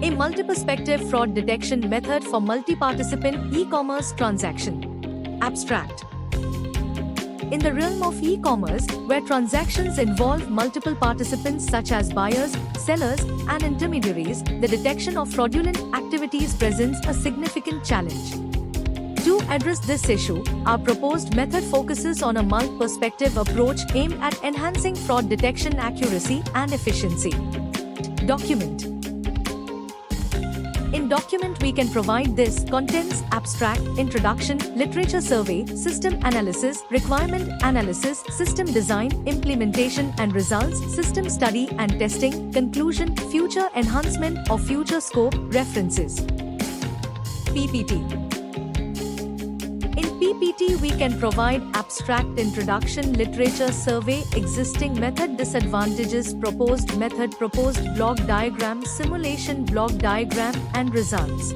A multi-perspective fraud detection method for multi-participant e-commerce transaction. Abstract. In the realm of e-commerce, where transactions involve multiple participants such as buyers, sellers, and intermediaries, the detection of fraudulent activities presents a significant challenge. To address this issue, our proposed method focuses on a multi-perspective approach aimed at enhancing fraud detection accuracy and efficiency. Document. In document we can provide this: contents, abstract, introduction, literature survey, system analysis, requirement analysis, system design, implementation and results, system study and testing, conclusion, future enhancement or future scope, references. PPT. In PPT we can provide abstract, introduction, literature survey, existing method, disadvantages, proposed method, proposed block diagram, simulation block diagram, and results.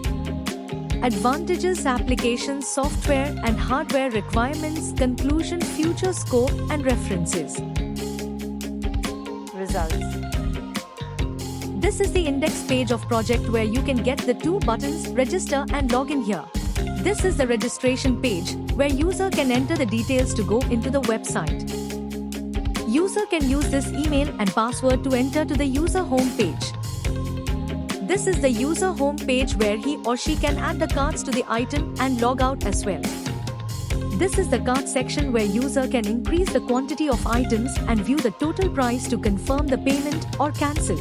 Advantages, applications, software and hardware requirements, conclusion, future scope, and references. Results. This is the index page of project where you can get the two buttons, register and login here. This is the registration page, where user can enter the details to go into the website. User can use this email and password to enter to the user home page. This is the user home page where he or she can add the carts to the item and log out as well. This is the cart section where user can increase the quantity of items and view the total price to confirm the payment or cancel.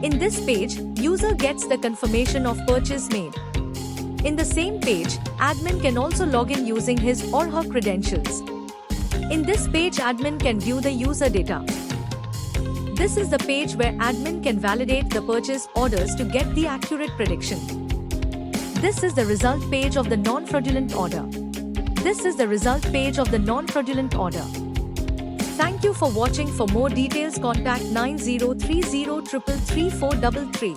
In this page, user gets the confirmation of purchase made. In the same page, admin can also log in using his or her credentials. In this page, admin can view the user data. This is the page where admin can validate the purchase orders to get the accurate prediction. This is the result page of the non-fraudulent order. This is the result page of the non-fraudulent order. Thank you for watching. For more details, contact 9030 333 433.